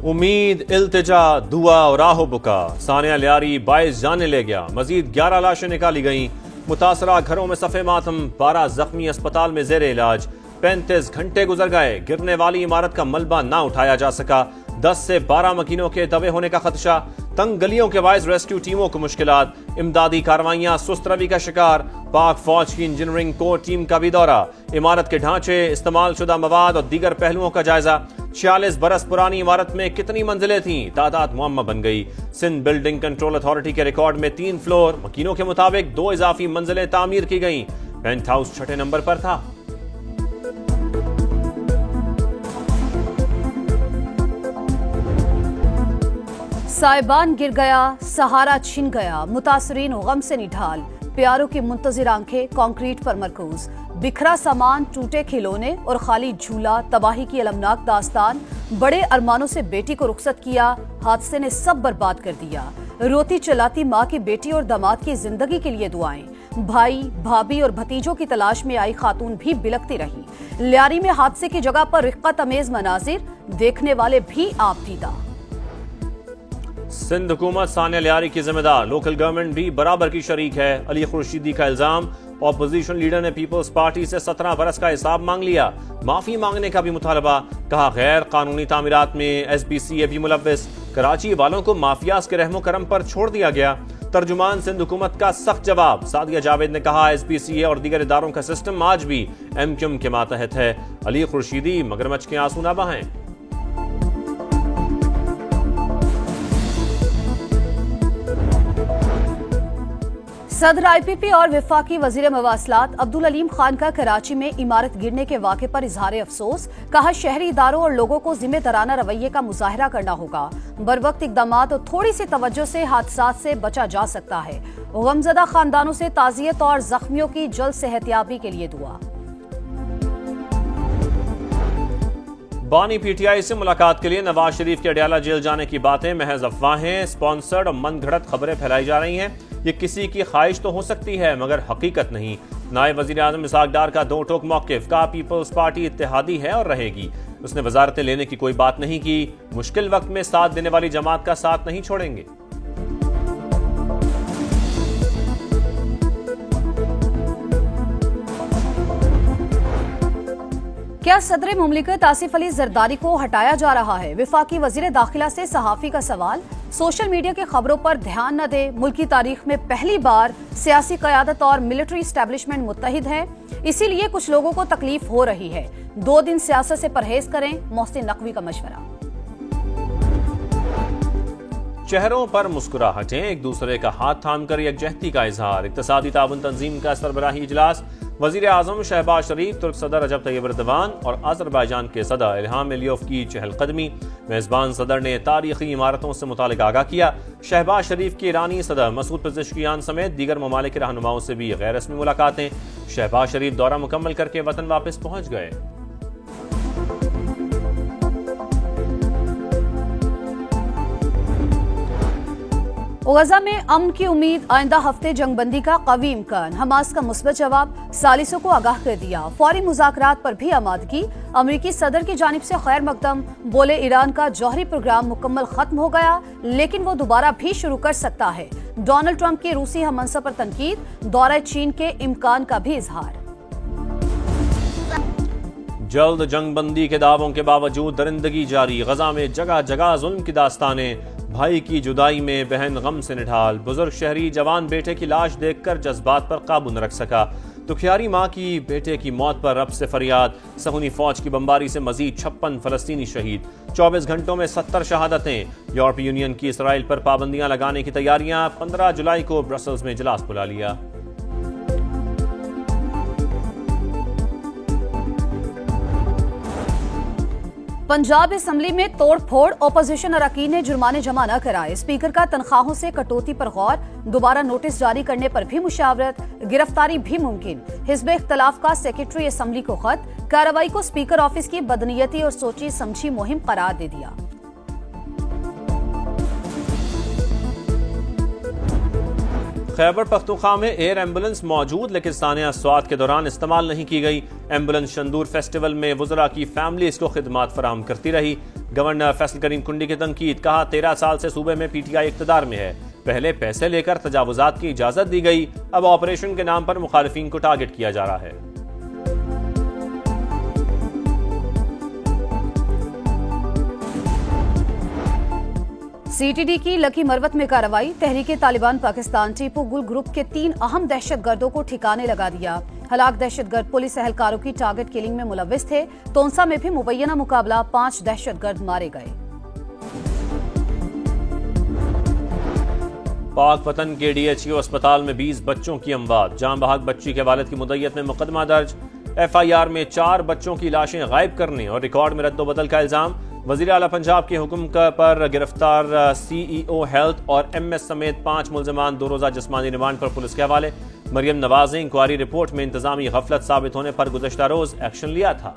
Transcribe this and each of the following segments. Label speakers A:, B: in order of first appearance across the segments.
A: उम्मीद, इल्तिजा, दुआ और आहो बुका। सानिया लियारी 22 जाने ले गया। मजीद 11 लाशें निकाली गईं। मुतासरा घरों में सफ़े मातम। 12 जख्मी अस्पताल में जेर इलाज। 35 घंटे गुजर गए। गिरने वाली इमारत का मलबा ना उठाया जा सका। 10 से 12 मकीनों के दबे होने का खदशा। तंग गलियों के बायस रेस्क्यू टीमों को मुश्किलात। इमदादी कार्रवाइयां सुस्त रवि का शिकार। पाक फौज की इंजीनियरिंग कोर टीम का भी दौरा। इमारत के ढांचे, इस्तेमाल शुदा मवाद और दीगर पहलुओं का जायजा। 46 बरस पुरानी इमारत में कितनी मंजिलें थीं, तादाद मुअम्मा बन गई। सिंध बिल्डिंग कंट्रोल अथॉरिटी के रिकॉर्ड में 3 फ्लोर। मकीनों के मुताबिक 2 इजाफी मंजिलें तामीर की गईं। पेंट हाउस 6ठे नंबर पर था।
B: साइबान गिर गया, सहारा छिन गया। मुतासरीन गम से निढाल। प्यारों की मुंतजिर आंखें कंक्रीट पर मरकूज। बिखरा सामान, टूटे खिलौने और खाली झूला। तबाही की अलमनाक दास्तान। बड़े अरमानों से बेटी को रुखसत किया, हादसे ने सब बर्बाद कर दिया। रोती चलाती माँ की बेटी और दामाद की जिंदगी के लिए दुआएं। भाई, भाभी और भतीजों की तलाश में आई खातून भी बिलखती रही। लियारी में हादसे की जगह पर रिक्कत अमेज मनाजिर, देखने वाले भी आप दीदा।
A: सिंध हुकूमत सानिया लियारी की जिम्मेदार। लोकल गवर्नमेंट भी बराबर की शरीक है। अली खुर्शीदी का इल्जाम। ऑपोजिशन लीडर ने पीपल्स पार्टी से 17 बरस का हिसाब मांग लिया। माफी मांगने का भी मुतालबा। कहा गैर कानूनी तामीरात में SBCA भी मुलव्वस। कराची वालों को माफियाज के रहमो करम पर छोड़ दिया गया। तर्जुमान सिंध हुकूमत का सख्त जवाब। सादिया जावेद ने कहा SBCA और दीगर इदारों का सिस्टम आज भी MQM के मातहत है। अली खुर्शीदी, मगरमच्छ के आंसू ना बहाएं।
B: सदर IPP और वफाकी वजीर मवासलात अब्दुल अलीम खान का कराची में इमारत गिरने के वाक़े पर इजहार अफसोस। कहा शहरी इदारों और लोगों को जिम्मेदाराना रवैये का मुजाहरा करना होगा। बरवक्त इकदामात और थोड़ी सी तवज्जो से हादसात से बचा जा सकता है। गमज़दा खानदानों से ताज़ियत और जख्मियों की जल्द सेहतियाबी के लिए दुआ।
A: बानी PTI से मुलाकात के लिए नवाज शरीफ के अडयाला जेल जाने की बातें महज अफवाहें, स्पॉन्सर्ड और मनगढ़ंत खबरें फैलाई जा रही हैं। ये किसी की ख्वाहिश तो हो सकती है मगर हकीकत नहीं। नायब वजीर आजम इसहाक डार का दो टोक मौक़िफ़। कहा पीपल्स पार्टी इत्तेहादी है और रहेगी। उसने वजारतें लेने की कोई बात नहीं की। मुश्किल वक्त में साथ देने वाली जमात का साथ नहीं छोड़ेंगे।
B: क्या सदर मुमलिकत आसिफ अली जरदारी को हटाया जा रहा है? वफाकी वजीर दाखिला से सहाफी का सवाल। सोशल मीडिया की खबरों पर ध्यान न दे। मुल्क की तारीख में पहली बार सियासी क़यादत और मिलिट्री एस्टेब्लिशमेंट मुत्तहिद है, इसीलिए कुछ लोगों को तकलीफ हो रही है। 2 दिन सियासत से परहेज करें, मोहसिन नकवी का मशवरा।
A: चेहरों पर मुस्कुराहटें, एक दूसरे का हाथ थामकर यकजहती का इजहार। इक्तसादी ताउन तंजीम का सरबराही इजलास। वजीर आजम शहबाज शरीफ, तुर्क सदर रजब तैयब एर्दोगान और अजरबैजान के सदर इल्हाम अलियोव की चहलकदमी। मेजबान सदर ने तारीखी इमारतों से मुतालिक आगाह किया। शहबाज शरीफ की ईरानी सदर मसूद पेज़ेश्कियान समेत दीगर ममालिक के रहनुमाओं से भी गैर रस्मी मुलाकातें। शहबाज शरीफ दौरा मुकम्मल करके वतन वापस पहुंच गए।
B: गजा में अमन की उम्मीद, आइंदा हफ्ते जंगबंदी का कवी इम्कान। हमास का मुस्बत जवाब, सालिसों को आगाह कर दिया। फौरी मुज़ाकरात पर भी आमादगी। अमरीकी सदर की जानिब से खैर मकदम। बोले ईरान का जौहरी प्रोग्राम मुकम्मल खत्म हो गया, लेकिन वो दोबारा भी शुरू कर सकता है। डोनाल्ड ट्रंप की रूसी हममंसब पर तनकीद। दौरा चीन के इम्कान का भी इजहार।
A: जल्द जंगबंदी के दावों के बावजूद दरिंदगी जारी। गजा में जगह जगह जुल्म की दास्तानें। भाई की जुदाई में बहन गम से निढाल। बुजुर्ग शहरी जवान बेटे की लाश देखकर जज्बात पर काबू न रख सका। दुखियारी माँ की बेटे की मौत पर रब से फरियाद। सहूनी फौज की बमबारी से मजीद 56 फलस्तीनी शहीद। 24 घंटों में 70 शहादतें। यूरोपीय यूनियन की इसराइल पर पाबंदियां लगाने की तैयारियां। 15 जुलाई को ब्रसल्स में इजलास बुला लिया।
B: पंजाब असम्बली में तोड़ फोड़। ओपोजिशन अरकान ने जुर्माने जमा न कराए। स्पीकर का तनख्वाहों से कटौती पर गौर। दोबारा नोटिस जारी करने पर भी मुशावरत। गिरफ्तारी भी मुमकिन। हिज़्ब इख्तलाफ का सेक्रेटरी असम्बली को खत। कार्रवाई को स्पीकर ऑफिस की बदनीयती और सोची समझी मुहिम करार दे दिया।
A: खैबर पख्तूनख्वा में एयर एम्बुलेंस मौजूद लेकिन सानिया स्वात के दौरान इस्तेमाल नहीं की गई। एम्बुलेंस शंदूर फेस्टिवल में वुज़रा की फैमिलीज को खिदमात फराहम करती रही। गवर्नर फैसल करीम कुंडी की तनकीद, कहा 13 साल से सूबे में PTI इक़्तिदार में है, पहले पैसे लेकर तजावुजात की इजाजत दी गई, अब ऑपरेशन के नाम पर मुखालिफिन को टारगेट किया जा रहा है।
B: CTD की लकी मरवत में कार्रवाई, तहरीके तालिबान पाकिस्तान टीपू गुल ग्रुप के 3 अहम दहशतगर्दों को ठिकाने लगा दिया। हलाक दहशतगर्द पुलिस एहलकारों की टारगेट किलिंग में मुलव्विस थे। तोंसा में भी मुबैना मुकाबला, 5 दहशतगर्द मारे गए।
A: पाक पतन के DHU अस्पताल में 20 बच्चों की अमवात, जान बहक बच्ची के वालिद की मुद्दत में मुकदमा दर्ज। FIR में 4 बच्चों की लाशें गायब करने और रिकॉर्ड में रद्दोबदल का इल्जाम। वजीर आला पंजाब के हुक्म पर गिरफ्तार CEO हेल्थ और MS समेत 5 मुल्जिमान 2 रोजा जिस्मानी रिमांड पर पुलिस के हवाले। मरियम नवाज ने इंक्वायरी रिपोर्ट में इंतजामी गफलत साबित होने पर गुज़श्ता रोज एक्शन लिया था।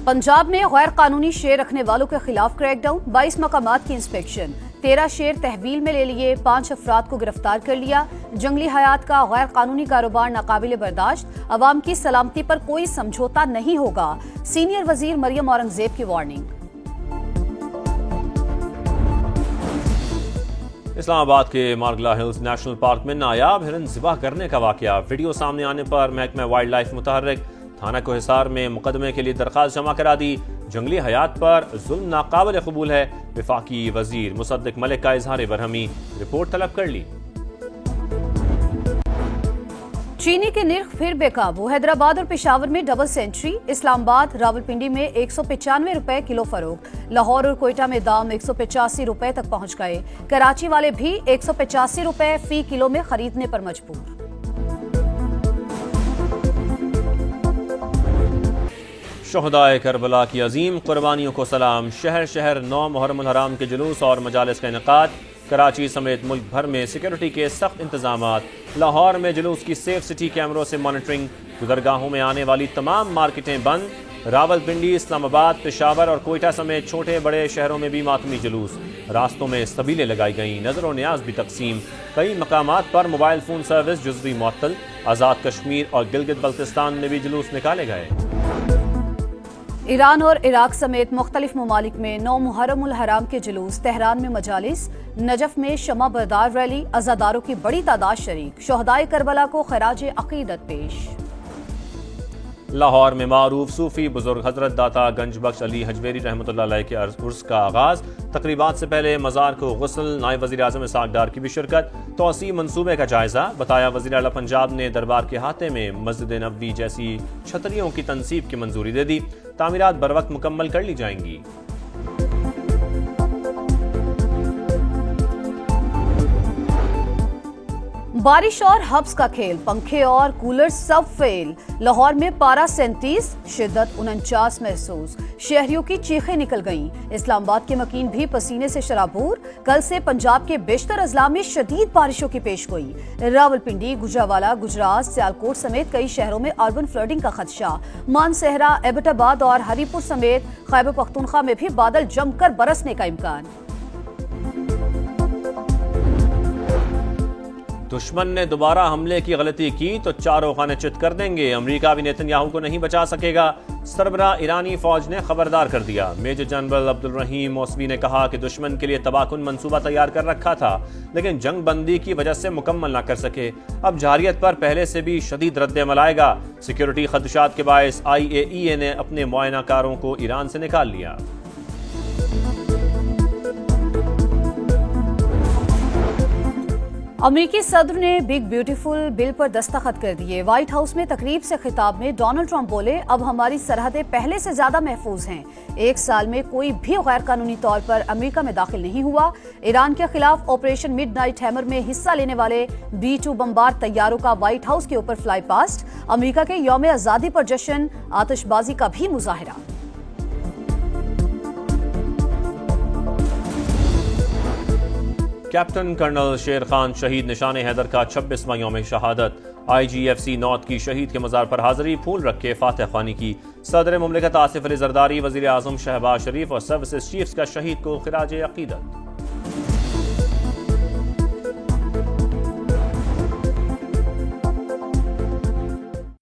B: पंजाब में गैर कानूनी शेर रखने वालों के खिलाफ क्रैकडाउन, 22 मकामात की इंस्पेक्शन, 13 शेर तहवील में ले लिए, 5 अफराद को गिरफ्तार कर लिया। जंगली हयात का गैर कानूनी कारोबार नाकाबिले बर्दाश्त, अवाम की सलामती पर कोई समझौता नहीं होगा, सीनियर वजीर मरियम औरंगजेब की वार्निंग।
A: इस्लामाबाद के मार्गला हिल्स नेशनल पार्क में नायाब हिरन ज़िबाह करने का वाकया, वीडियो सामने आने पर महकमा वाइल्ड लाइफ मुतहर्रिक, थाना को हिसार में मुकदमे के लिए दरखास्त जमा करा दी। जंगली हयात पर जुल्म नाकाबिल कबूल है, वफाकी वजीर मुसद्दिक मलिक का इजहार बरहमी, रिपोर्ट तलब कर ली।
B: चीनी के निर्ख फिर बेकाबू, हैदराबाद और पेशावर में डबल सेंचुरी, इस्लामाबाद रावलपिंडी में 195 रुपए किलो फरोख्त, लाहौर और कोयटा में दाम 185 रुपए तक पहुंच गए। कराची वाले भी 185 रुपए फी किलो में खरीदने पर मजबूर।
A: शहदाए करबला की अजीम कुर्बानियों को सलाम, शहर शहर 9 मुहर्रमुल हराम के जुलूस और मजालिस का इनेकाद। कराची समेत मुल्क भर में सिक्योरिटी के सख्त इंतजामात। लाहौर में जुलूस की सेफ सिटी कैमरों से मॉनिटरिंग, गुजरगाहों में आने वाली तमाम मार्केटें बंद। रावलपिंडी, इस्लामाबाद, पेशावर और कोयटा समेत छोटे बड़े शहरों में भी मातमी जुलूस, रास्तों में सबीलें लगाई गईं, नजर और न्याज भी तकसीम। कई मकामात पर मोबाइल फोन सर्विस जुज़वी मुअत्तल। आज़ाद कश्मीर और गिलगित बल्तिस्तान में भी जुलूस निकाले गए।
B: ईरान और इराक समेत मुख्तलिफ ममालिक में 9 मुहर्रमुल हराम के जुलूस, तेहरान में मजालिस, नजफ में शमा बरदार रैली, अज़ादारों की बड़ी तादाद शरीक, शहदाए करबला को खराजे अकीदत पेश।
A: लाहौर में मारूफ सूफी बुजुर्ग हजरत दाता गंज बख्श अली हजवेरी रहमतुल्लाह अलैह के उर्स का आगाज। तकरीबात से पहले मज़ार को गुस्ल, नायब वज़ीर आज़म इसाक डार की भी शिरकत। तोसी मंसूबे का जायजा, बताया वज़ीर आला पंजाब ने दरबार के हाथे में मस्जिद नबवी जैसी छतरियों की तनसीब की मंजूरी दे दी। तामीरात बर वक्त मुकम्मल कर ली जाएंगी।
B: बारिश और हब्स का खेल, पंखे और कूलर सब फेल। लाहौर में पारा 37, शिद्दत 49 महसूस, शहरियों की चीखें निकल गईं। इस्लामाबाद के मकीन भी पसीने से शराबूर। कल से पंजाब के बेशतर अजला में शदीद बारिशों की पेशगोई। रावलपिंडी, गुजरावाला, गुजरात, सियालकोट समेत कई शहरों में अर्बन फ्लडिंग का खदशा। मानसहरा, एबटाबाद और हरीपुर समेत खैबर पख्तूनख्वा में भी बादल जमकर बरसने का इम्कान।
A: दुश्मन ने दोबारा हमले की गलती की तो चारों खाने चित कर देंगे, अमेरिका भी नेतन्याहू को नहीं बचा सकेगा। सरबराह ईरानी फौज ने खबरदार कर दिया। मेजर जनरल अब्दुल रहीम मौसवी ने कहा कि दुश्मन के लिए तबाहकुन मंसूबा तैयार कर रखा था लेकिन जंग बंदी की वजह से मुकम्मल न कर सके। अब जारियत पर पहले से भी शदीद रद्द-ए-अमल आएगा। सिक्योरिटी खदशात के बायस IAEA ने अपने मुआयनाकारों को ईरान से निकाल लिया।
B: अमेरिकी सदर ने बिग ब्यूटीफुल बिल पर दस्तखत कर दिए। व्हाइट हाउस में तकरीब से खिताब में डोनाल्ड ट्रंप बोले, अब हमारी सरहदें पहले से ज्यादा महफूज हैं। 1 साल में कोई भी गैर कानूनी तौर पर अमेरिका में दाखिल नहीं हुआ। ईरान के खिलाफ ऑपरेशन मिडनाइट हैमर में हिस्सा लेने वाले B-2 बमबार तैयारों का व्हाइट हाउस के ऊपर फ्लाई पास्ट। अमेरिका के यौम आजादी पर जश्न, आतिशबाजी का भी मुजाहिरा।
A: कैप्टन कर्नल शेर खान शहीद निशान हैदर का 26वां यौम शहादत। IGFC नॉर्थ की शहीद के मज़ार पर हाज़री, फूल रख के फातिहा ख्वानी की। सदर मुमलिकत आसिफ अली जरदारी, वज़ीर आज़म शहबाज शरीफ और सर्विसेज चीफ्स का शहीद को खिराज अकीदत।